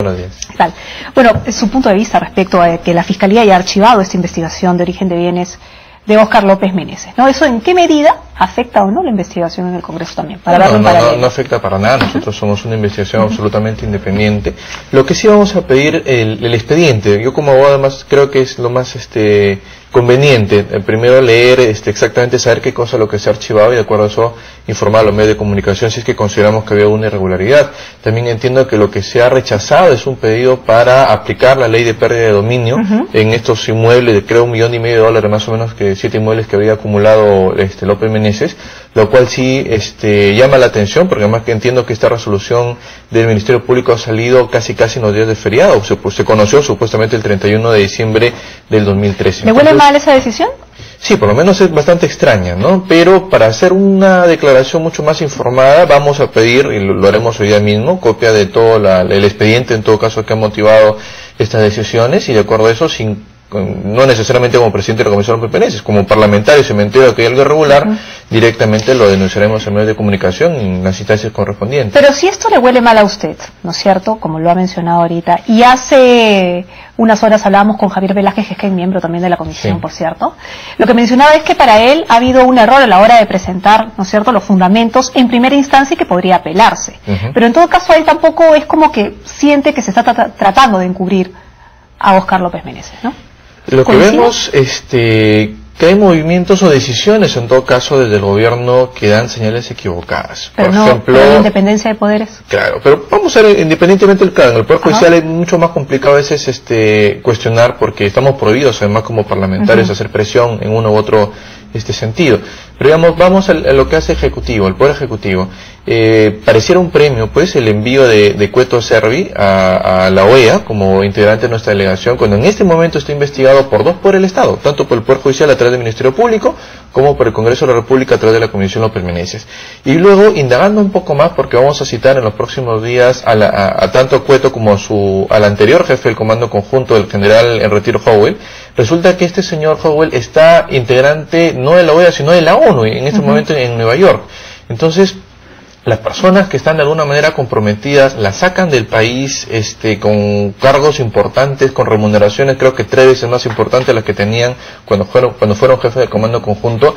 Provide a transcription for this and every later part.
Buenos días. Tal. Bueno, su punto de vista respecto a que la Fiscalía haya archivado esta investigación de origen de bienes de Óscar López Meneses, ¿no? ¿Eso en qué medida afecta o no la investigación en el Congreso también? No afecta para nada. Nosotros somos una investigación absolutamente independiente. Lo que sí vamos a pedir el expediente. Yo como abogado además creo que es lo más conveniente. Primero leer exactamente, saber qué cosa es lo que se ha archivado y de acuerdo a eso informar a los medios de comunicación si es que consideramos que había una irregularidad. También entiendo que lo que se ha rechazado es un pedido para aplicar la ley de pérdida de dominio en estos inmuebles de creo $1,5 millones más o menos, que 7 inmuebles que había acumulado López Meneses, lo cual sí llama la atención porque además que entiendo que esta resolución del Ministerio Público ha salido casi en los días de feriado. Se conoció supuestamente el 31 de diciembre del 2013. ¿Le huele mal esa decisión? Sí, por lo menos es bastante extraña, ¿no? Pero para hacer una declaración mucho más informada vamos a pedir, y lo haremos hoy día mismo, copia de todo el expediente en todo caso que ha motivado estas decisiones y de acuerdo a eso, no necesariamente como presidente de la Comisión López Meneses, como parlamentario, si me entero que hay algo irregular, directamente lo denunciaremos en medios de comunicación en las instancias correspondientes. Pero si esto le huele mal a usted, ¿no es cierto? Como lo ha mencionado ahorita, y hace unas horas hablábamos con Javier Velázquez, que es miembro también de la comisión, por cierto, lo que mencionaba es que para él ha habido un error a la hora de presentar, ¿no es cierto?, los fundamentos en primera instancia y que podría apelarse. Pero en todo caso él tampoco es como que siente que se está tratando de encubrir a Óscar López Meneses, ¿no? Lo que vemos que hay movimientos o decisiones en todo caso desde el gobierno que dan señales equivocadas. Pero por ejemplo, la independencia de poderes. Claro, pero vamos a ver, independientemente del caso, en el Poder Judicial es mucho más complicado a veces cuestionar porque estamos prohibidos además como parlamentarios hacer presión en uno u otro sentido. Pero digamos, vamos a lo que hace Ejecutivo, el Poder Ejecutivo. Pareciera un premio, pues, el envío de Cueto Cervi a la OEA como integrante de nuestra delegación, cuando en este momento está investigado por el Estado, tanto por el Poder Judicial a través del Ministerio Público, como por el Congreso de la República a través de la Comisión López Meneses. Y luego, indagando un poco más, porque vamos a citar en los próximos días a tanto Cueto como al anterior jefe del Comando Conjunto, el general en retiro Howell, resulta que este señor Howell está integrante no de la OEA, sino de la ONU, en este momento en Nueva York. Entonces, las personas que están de alguna manera comprometidas las sacan del país con cargos importantes, con remuneraciones creo que 3 veces más importantes de las que tenían cuando fueron jefes del Comando Conjunto.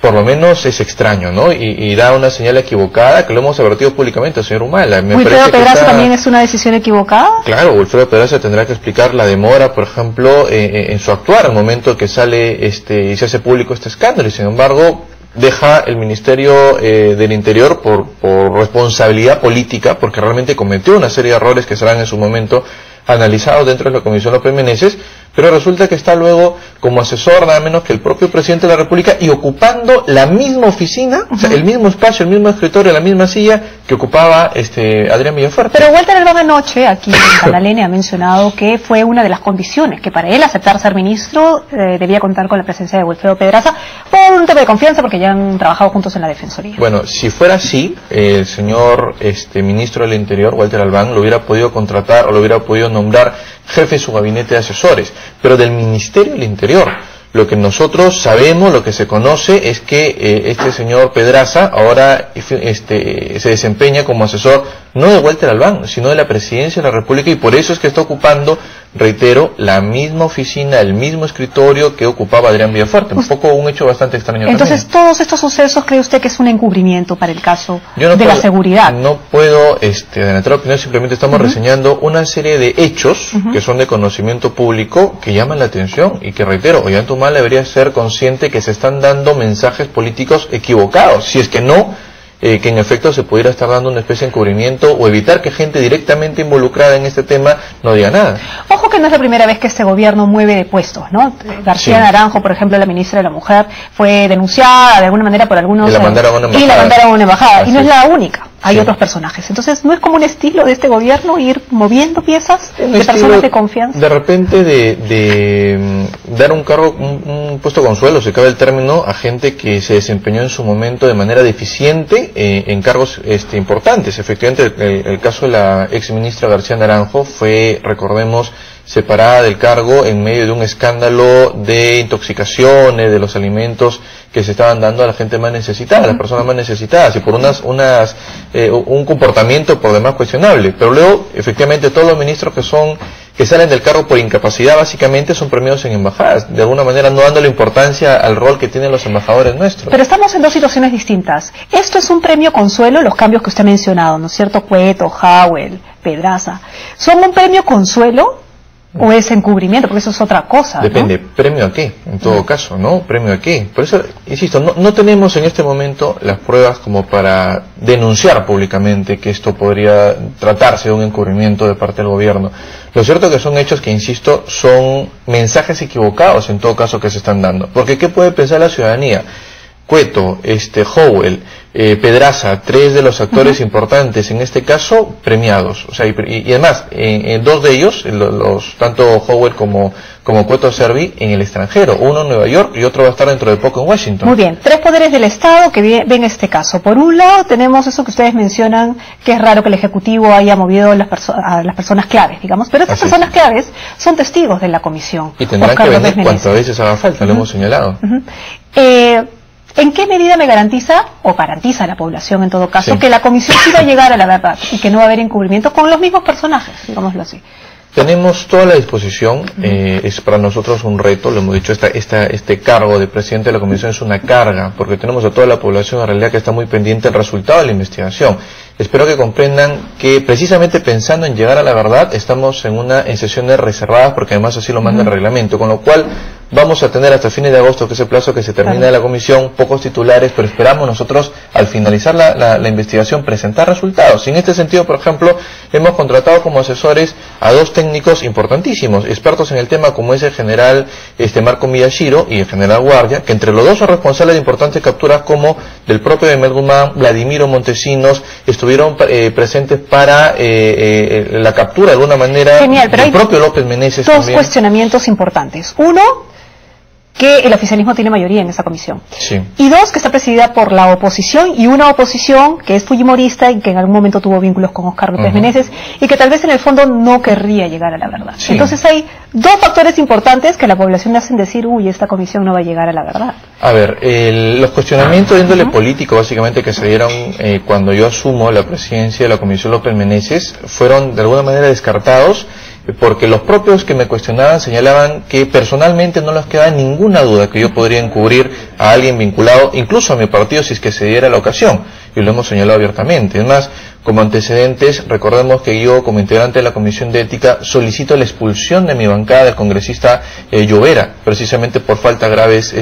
Por lo menos es extraño, ¿no? Y da una señal equivocada que lo hemos advertido públicamente al señor Humala. ¿Wilfredo Pedraza también es una decisión equivocada? Claro, Wilfredo Pedraza tendrá que explicar la demora, por ejemplo, en su actuar al momento que sale y se hace público este escándalo. Y sin embargo, deja el Ministerio del Interior por responsabilidad política, porque realmente cometió una serie de errores que serán en su momento analizados dentro de la Comisión López Meneses, pero resulta que está luego como asesor nada menos que el propio presidente de la República y ocupando la misma oficina, o sea, el mismo espacio, el mismo escritorio, la misma silla que ocupaba Adrián Villafuerte. Pero Walter Albán anoche, aquí en Canal N, ha mencionado que fue una de las condiciones, que para él aceptar ser ministro debía contar con la presencia de Wilfredo Pedraza por un tema de confianza, porque ya han trabajado juntos en la Defensoría. Bueno, si fuera así, el señor ministro del Interior, Walter Albán, lo hubiera podido contratar o lo hubiera podido nombrar jefe de su gabinete de asesores, pero del Ministerio del Interior. Lo que nosotros sabemos, lo que se conoce es que este señor Pedraza ahora se desempeña como asesor no de Walter Albán, sino de la Presidencia de la República, y por eso es que está ocupando, reitero, la misma oficina, el mismo escritorio que ocupaba Adrián Villafuerte. Un hecho bastante extraño. Entonces, también. ¿todos estos sucesos cree usted que es un encubrimiento para el caso la seguridad? No puedo adelantar opinión, simplemente estamos reseñando una serie de hechos que son de conocimiento público que llaman la atención y que, reitero, Ollanta debería ser consciente que se están dando mensajes políticos equivocados, si es que no, que en efecto se pudiera estar dando una especie de encubrimiento o evitar que gente directamente involucrada en este tema no diga nada. Ojo que no es la primera vez que este gobierno mueve de puestos, ¿no? García Naranjo, por ejemplo, la ministra de la Mujer, fue denunciada de alguna manera por algunos... Y la mandaron a una embajada. Y no es la única. Hay otros personajes. Entonces, ¿no es como un estilo de este gobierno ir moviendo piezas de personas de confianza? De repente de dar un cargo, un puesto consuelo, se cabe el término, a gente que se desempeñó en su momento de manera deficiente en cargos importantes. Efectivamente, el caso de la ex ministra García Naranjo fue, recordemos, separada del cargo en medio de un escándalo de intoxicaciones de los alimentos que se estaban dando a la gente más necesitada, a las personas más necesitadas, y por un comportamiento por demás cuestionable. Pero luego, efectivamente, todos los ministros que salen del cargo por incapacidad, básicamente son premiados en embajadas, de alguna manera no dándole importancia al rol que tienen los embajadores nuestros. Pero estamos en dos situaciones distintas. Esto es un premio consuelo, los cambios que usted ha mencionado, ¿no es cierto? Cueto, Howell, Pedraza. ¿Son un premio consuelo o es encubrimiento? Porque eso es otra cosa, ¿no? Depende, ¿premio a qué? En todo caso, ¿no? ¿Premio a qué? Por eso, insisto, no tenemos en este momento las pruebas como para denunciar públicamente que esto podría tratarse de un encubrimiento de parte del gobierno. Lo cierto es que son hechos que, insisto, son mensajes equivocados en todo caso que se están dando. Porque ¿qué puede pensar la ciudadanía? Cueto, Howell, Pedraza, tres de los actores importantes en este caso premiados, o sea, y además dos de ellos, tanto Howell como Cueto Servi, en el extranjero, uno en Nueva York y otro va a estar dentro de poco en Washington. Muy bien, tres poderes del Estado que ven este caso. Por un lado tenemos eso que ustedes mencionan, que es raro que el Ejecutivo haya movido a las personas claves, digamos, pero estas personas claves son testigos de la comisión. Y tendrán que venir cuantas veces haga falta, lo hemos señalado. ¿En qué medida me garantiza, o garantiza la población en todo caso, que la comisión sí va a llegar a la verdad y que no va a haber encubrimiento con los mismos personajes, digámoslo así? Tenemos toda la disposición, es para nosotros un reto, lo hemos dicho, este cargo de presidente de la comisión es una carga, porque tenemos a toda la población en realidad que está muy pendiente del resultado de la investigación. Espero que comprendan que precisamente pensando en llegar a la verdad estamos en sesiones reservadas, porque además así lo manda el reglamento, con lo cual vamos a tener hasta fines de agosto, que es el plazo que se termina de la comisión, pocos titulares, pero esperamos nosotros al finalizar la investigación presentar resultados. Y en este sentido, por ejemplo, hemos contratado como asesores a dos técnicos importantísimos, expertos en el tema, como es el general Marco Miyashiro y el general Guardia, que entre los dos son responsables de importantes capturas como del propio Mehmet Guzmán, Vladimiro Montesinos, estuvieron presentes para la captura de alguna manera del propio López Meneses. Dos cuestionamientos importantes. Uno, que el oficialismo tiene mayoría en esa comisión. Sí. Y dos, que está presidida por la oposición, y una oposición que es fujimorista y que en algún momento tuvo vínculos con Óscar López Meneses y que tal vez en el fondo no querría llegar a la verdad. Sí. Entonces hay dos factores importantes que a la población le hacen decir, uy, esta comisión no va a llegar a la verdad. A ver, los cuestionamientos de índole político básicamente que se dieron cuando yo asumo la presidencia de la Comisión López Meneses fueron de alguna manera descartados, porque los propios que me cuestionaban señalaban que personalmente no les queda ninguna duda que yo podría encubrir a alguien vinculado incluso a mi partido si es que se diera la ocasión, y lo hemos señalado abiertamente. Además, como antecedentes, recordemos que yo, como integrante de la Comisión de Ética, solicito la expulsión de mi bancada del congresista Llovera, precisamente por faltas graves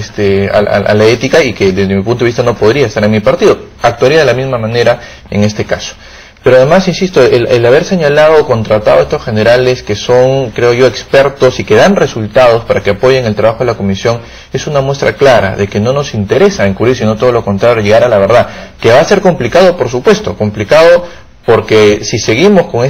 a la ética, y que desde mi punto de vista no podría estar en mi partido. Actuaría de la misma manera en este caso. Pero además, insisto, el haber señalado o contratado a estos generales que son, creo yo, expertos y que dan resultados para que apoyen el trabajo de la comisión, es una muestra clara de que no nos interesa encubrir, sino todo lo contrario, llegar a la verdad. Que va a ser complicado, por supuesto, complicado porque si seguimos con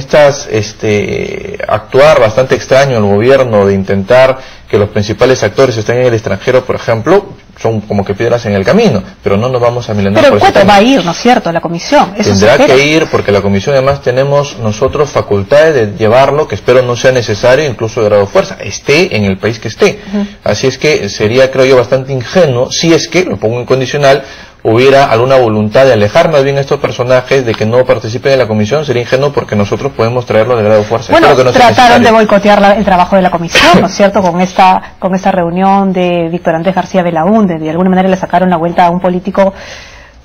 actuar bastante extraño el gobierno de intentar que los principales actores estén en el extranjero, por ejemplo, son como que piedras en el camino, pero no nos vamos a milenar. Pero el Cueto va a ir, ¿no es cierto?, a la comisión. Tendrá que ir, porque la comisión además tenemos nosotros facultades de llevarlo, que espero no sea necesario, incluso de grado de fuerza, esté en el país que esté. Así es que sería, creo yo, bastante ingenuo, si es que, lo pongo en condicional, hubiera alguna voluntad de alejar más bien a estos personajes de que no participen en la comisión, sería ingenuo porque nosotros podemos traerlo de grado de fuerza. Bueno, que no trataron de boicotear el trabajo de la comisión, ¿no es cierto?, con esta reunión de Víctor Andrés García Belaúnde, de alguna manera le sacaron la vuelta a un político,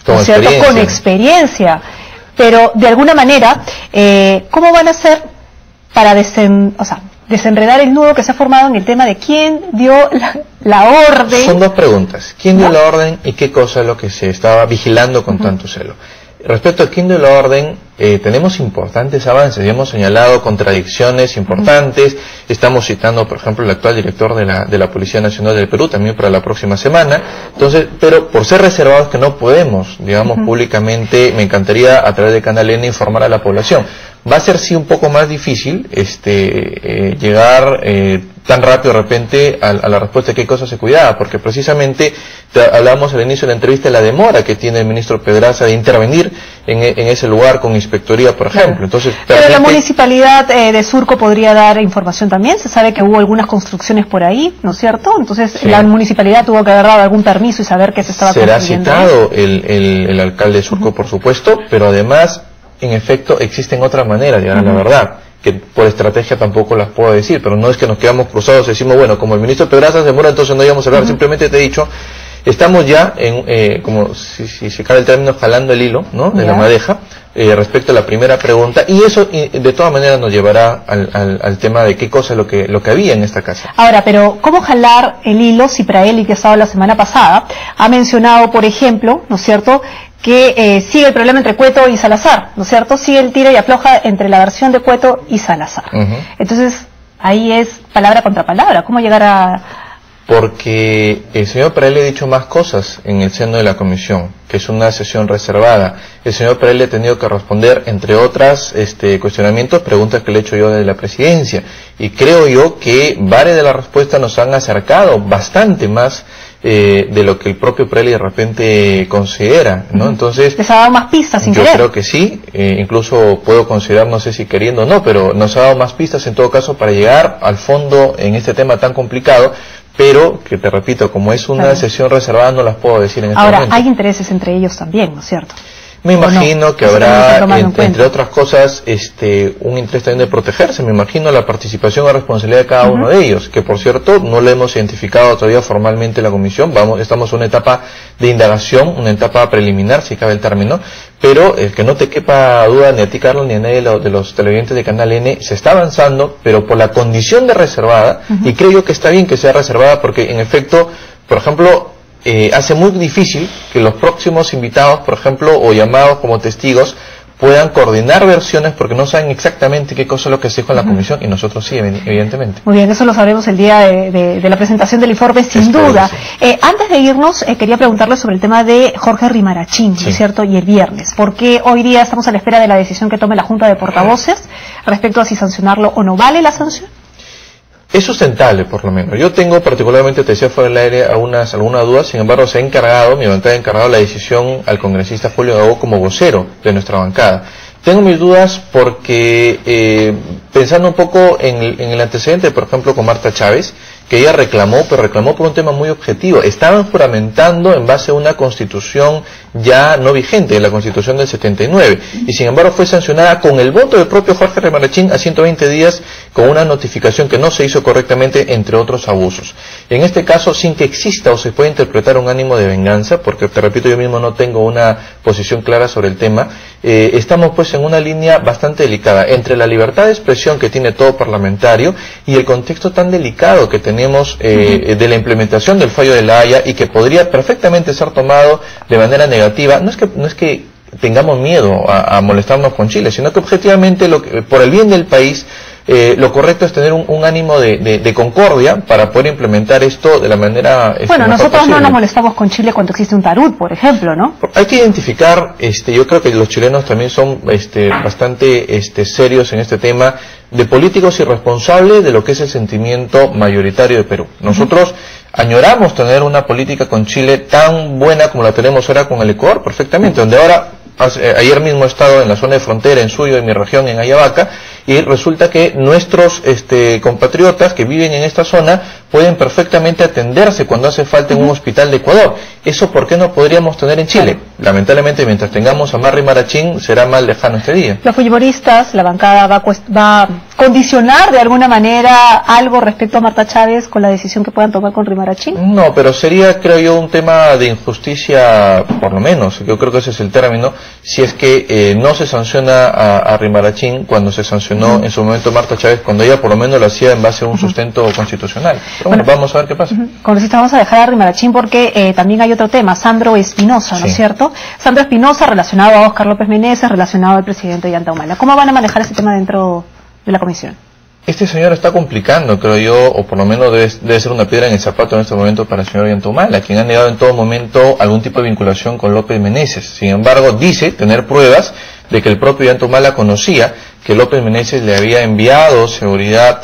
¿no es cierto?, con experiencia. Pero, de alguna manera, ¿cómo van a hacer para desenredar el nudo que se ha formado en el tema de quién dio la orden? Son dos preguntas. ¿Quién dio la orden y qué cosa es lo que se estaba vigilando con tanto celo? Respecto a quién dio la orden, tenemos importantes avances, ya hemos señalado contradicciones importantes, estamos citando, por ejemplo, el actual director de la Policía Nacional del Perú, también para la próxima semana. Entonces, pero por ser reservados que no podemos, digamos, públicamente, me encantaría a través de Canal N informar a la población. va a ser sí un poco más difícil llegar tan rápido de repente a la respuesta de qué cosa se cuidaba, porque precisamente hablábamos al inicio de la entrevista de la demora que tiene el ministro Pedraza de intervenir en ese lugar con inspectoría, por ejemplo. Entonces, pero la municipalidad de Surco podría dar información también. Se sabe que hubo algunas construcciones por ahí, ¿no es cierto? Entonces sí, la municipalidad tuvo que haber dado algún permiso y saber que se estaba construyendo. Será citado el alcalde de Surco, por supuesto, pero además, en efecto, existen otras maneras de llegar a la verdad, que por estrategia tampoco las puedo decir, pero no es que nos quedamos cruzados y decimos, bueno, como el ministro Pedraza se demora, entonces no íbamos a hablar. Simplemente te he dicho, estamos ya como si se cabe el término, jalando el hilo, ¿no?, de la madeja, respecto a la primera pregunta, y eso de todas maneras nos llevará al tema de qué cosa es lo que había en esta casa. Ahora, pero ¿cómo jalar el hilo si Praeli, que ha estado la semana pasada, ha mencionado, por ejemplo, ¿no es cierto?, que sigue el problema entre Cueto y Salazar, ¿no es cierto? Sigue el tira y afloja entre la versión de Cueto y Salazar. Entonces, ahí es palabra contra palabra. ¿Cómo llegar a...? Porque el señor Praeli ha dicho más cosas en el seno de la comisión, que es una sesión reservada. El señor Praeli ha tenido que responder, entre otras cuestionamientos, preguntas que le he hecho yo desde la presidencia. Y creo yo que varias de las respuestas nos han acercado bastante más de lo que el propio Praeli de repente considera, ¿no? Entonces, ¿les ha dado más pistas sin querer? Yo creo que sí, incluso puedo considerar, no sé si queriendo o no, pero nos ha dado más pistas en todo caso para llegar al fondo en este tema tan complicado, pero que te repito, como es una sesión reservada, no las puedo decir en este momento. Ahora, hay intereses entre ellos también, ¿no es cierto? Me imagino que habrá, entre otras cosas, un interés también de protegerse. Me imagino la participación y responsabilidad de cada uno de ellos, que por cierto no lo hemos identificado todavía formalmente en la comisión. Estamos en una etapa de indagación, una etapa preliminar, si cabe el término, pero que no te quepa duda ni a ti, Carlos, ni a nadie de los televidentes de Canal N, se está avanzando, pero por la condición de reservada, y creo yo que está bien que sea reservada porque en efecto, por ejemplo, hace muy difícil que los próximos invitados, por ejemplo, o llamados como testigos, puedan coordinar versiones porque no saben exactamente qué cosa es lo que se dijo en la comisión, y nosotros sí, evidentemente. Muy bien, eso lo sabremos el día de la presentación del informe, sin duda. Antes de irnos, quería preguntarle sobre el tema de Jorge Rimarachín, ¿no es cierto?, y el viernes, porque hoy día estamos a la espera de la decisión que tome la Junta de Portavoces respecto a si sancionarlo o no. ¿Vale la sanción? Es sustentable, por lo menos. Yo tengo particularmente, te decía fuera del aire, algunas dudas. Sin embargo, mi bancada ha encargado la decisión al congresista Julio Gago como vocero de nuestra bancada. Tengo mis dudas porque, pensando un poco en el antecedente, por ejemplo, con Marta Chávez, que ella reclamó por un tema muy objetivo. Estaban juramentando en base a una constitución ya no vigente, la constitución del 79, y sin embargo fue sancionada con el voto del propio Jorge Rimarachín a 120 días con una notificación que no se hizo correctamente, entre otros abusos. En este caso, sin que exista o se pueda interpretar un ánimo de venganza, porque te repito, yo mismo no tengo una posición clara sobre el tema, estamos pues en una línea bastante delicada entre la libertad de expresión que tiene todo parlamentario y el contexto tan delicado que tenemos de la implementación del fallo de la Haya, y que podría perfectamente ser tomado de manera negativa. No es que tengamos miedo a molestarnos con Chile, sino que objetivamente por el bien del país lo correcto es tener un ánimo de concordia para poder implementar esto de la manera bueno, nosotros posible. No nos molestamos con Chile cuando existe un tarut, por ejemplo, ¿no? Hay que identificar, yo creo que los chilenos también son bastante serios en este tema, de políticos irresponsables de lo que es el sentimiento mayoritario de Perú. Nosotros añoramos tener una política con Chile tan buena como la tenemos ahora con el Ecuador, perfectamente, donde ahora, ayer mismo he estado en la zona de frontera, en Suyo, en mi región, en Ayabaca, y resulta que nuestros compatriotas que viven en esta zona pueden perfectamente atenderse cuando hace falta en un hospital de Ecuador. ¿Eso por qué no podríamos tener en Chile? Lamentablemente, mientras tengamos a Mar Rimarachín, será más lejano este día. Los fujimoristas, la bancada va a condicionar de alguna manera algo respecto a Marta Chávez con la decisión que puedan tomar con Rimarachín. No, pero sería, creo yo, un tema de injusticia, por lo menos, yo creo que ese es el término, si es que no se sanciona a Rimarachín cuando se sancionó en su momento Marta Chávez, cuando ella por lo menos lo hacía en base a un sustento constitucional. Pero bueno, vamos a ver qué pasa. Congresista, vamos a dejar a Rimarachín porque también hay otro tema, Sandro Espinosa, ¿no es cierto? Sandro Espinosa relacionado a Óscar López Meneses, relacionado al presidente Ollanta Humala. ¿Cómo van a manejar ese tema dentro de la comisión? Este señor está complicando, creo yo, o por lo menos debe ser una piedra en el zapato en este momento para el señor Ollanta Humala, quien ha negado en todo momento algún tipo de vinculación con López Meneses. Sin embargo, dice tener pruebas de que el propio Ollanta Humala conocía que López Meneses le había enviado seguridad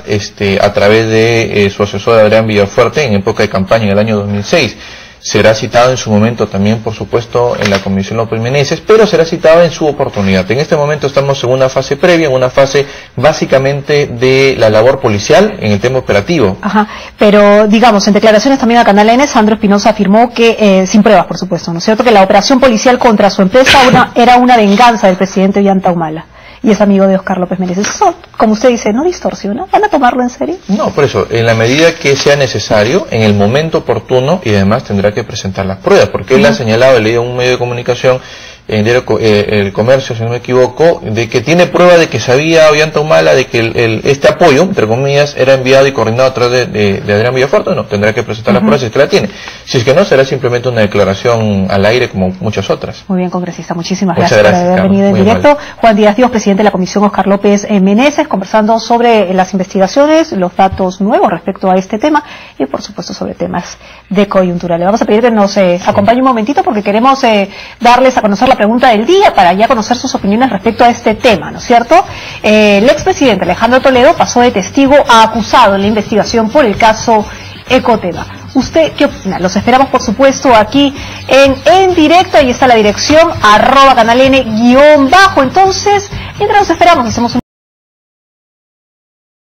a través de su asesor Adrián Villafuerte en época de campaña en el año 2006. Será citado en su momento también, por supuesto, en la Comisión López Meneses, pero será citado en su oportunidad. En este momento estamos en una fase previa, en una fase básicamente de la labor policial en el tema operativo. Ajá, pero digamos, en declaraciones también a Canal N, Sandro Espinosa afirmó que, sin pruebas por supuesto, ¿no es cierto?, que la operación policial contra su empresa era una venganza del presidente Ollanta Humala. Y es amigo de Oscar López Meneses. Eso, como usted dice, ¿no distorsiona? ¿Van a tomarlo en serio? No, por eso, en la medida que sea necesario, en el momento oportuno, y además tendrá que presentar las pruebas, porque él ha señalado, he leído en un medio de comunicación, en el Comercio, si no me equivoco, de que tiene prueba de que sabía Ollanta Humala de que este apoyo, entre comillas, era enviado y coordinado a través de Adrián Villafuerte. No, tendrá que presentar las pruebas si es que la tiene. Si es que no, será simplemente una declaración al aire como muchas otras. Muy bien, congresista, muchísimas gracias por haber venido en directo. Juan Díaz Díaz, presidente de la Comisión Oscar López Meneses, conversando sobre las investigaciones, los datos nuevos respecto a este tema y, por supuesto, sobre temas de coyuntura. Le vamos a pedir que nos acompañe un momentito porque queremos darles a conocer la pregunta del día para ya conocer sus opiniones respecto a este tema, ¿no es cierto? El expresidente Alejandro Toledo pasó de testigo a acusado en la investigación por el caso Ecoteva. ¿Usted qué opina? Los esperamos, por supuesto, aquí en directo. Ahí está la dirección, @canaln_. Entonces, mientras nos esperamos, hacemos un